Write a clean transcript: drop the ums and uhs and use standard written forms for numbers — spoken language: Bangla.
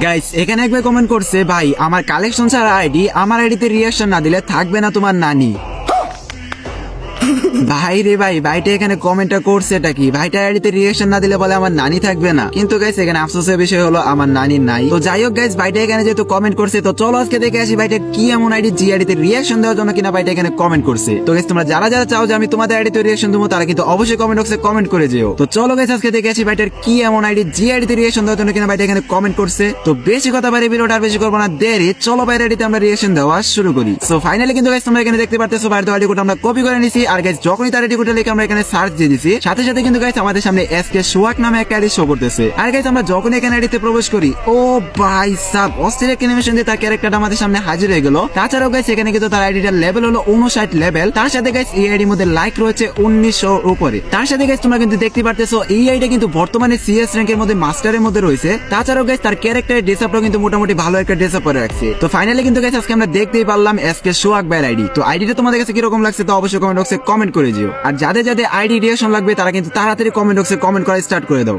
গাইস এখানে একবার কমেন্ট করছে, ভাই আমার কালেকশন ছাড়া আইডি, আমার আইডিতে রিয়াকশন না দিলে থাকবে না তোমার নানি। ভাই রে ভাই, ভাইটা এখানে কমেন্টটা করছে এটা কি? ভাইটা আইডিতে রিয়াকশন না দিলে বলে আমার নানি থাকবে না, কিন্তু গাইস এখানে আফসোসের বিষয় হলো আমার নানি নাই। তো যাই হোক গাইস, ভাইটা এখানে যেহেতু কমেন্ট করছে, তো চলো আজকে দেখে আসি ভাইটা কি এমন আইডি জি আইডিতে রিয়াকশন দেওয়ার জন্য কিনা ভাইটা এখানে কমেন্ট করছে। তো গাইস তোমরা যারা যারা চাও যে আমি তোমাদের আইডিতে রিয়াকশন দেবো, তারা কিন্তু অবশ্যই কমেন্ট বক্সে কমেন্ট করে যেও। তো চলো গাইস আজকে দেখে আসি ভাইটার কি এমন আইডি জি আইডিতে রিয়াকশন দেওয়ার জন্য কিনা ভাইটা এখানে কমেন্ট করছে। তো বেশি কথা বাইরে ভিডিওটা আর বেশি করবো না দেরি, চলো ভাইয়ের আইডিতে আমরা রিয়াকশন দেওয়া শুরু করি। সো ফাইনালি কিন্তু গাইস তোমরা এখানে দেখতে পারতেছো ভাইয়ের আইডি কোড আমরা কপি করে নিছি। আর গাইস যখনই তার আইডি কোডটা লিখে আমরা এখানে সার্চ দিয়ে দিছি, সাথে সাথে কিন্তু গাইস আমাদের সামনে এসকে সোয়াক নামে একটা আইডি শো করতেছে। আর গাইস আমরা যখন এখানে আইডিতে প্রবেশ করি, ও ভাই সাব অস্ট্রেলিয়া অ্যানিমেশন দিয়ে তার ক্যারেক্টারটা আমাদের সামনে হাজির হয়ে গেল। তাছাড়াও গাইস এখানে কিন্তু তার আইডিটার লেভেল হলো 59 লেভেল। তার সাথে গাইস এই আইডির মধ্যে লাইক রয়েছে 1900 উপরে। তার সাথে গাইস তোমরা কিন্তু দেখতে পারতেছো এই আইডি কিন্তু বর্তমানে সিএস র্যাঙ্কের মধ্যে মাস্টারের মধ্যে রয়েছে। তাছাড়াও গাইস তার ক্যারেক্টারের ড্রেসআপটাও কিন্তু মোটামুটি ভালো একটা ড্রেসআপ করে রাখছে। তো ফাইনালি কিন্তু গাইস আজকে আমরা দেখতেই পারলাম এসকে সোয়াক ভাইয়ের আইডি। তো আইডিটা তোমাদের কাছে কিরকম লাগছে তো অবশ্যই কমেন্ট বক্সে কমেন্ট করে দিও। আর যাদের যাদের আইডি রিয়াকশন লাগবে তারা কিন্তু তাড়াতাড়ি কমেন্ট বক্সে কমেন্ট করা স্টার্ট করে দাও।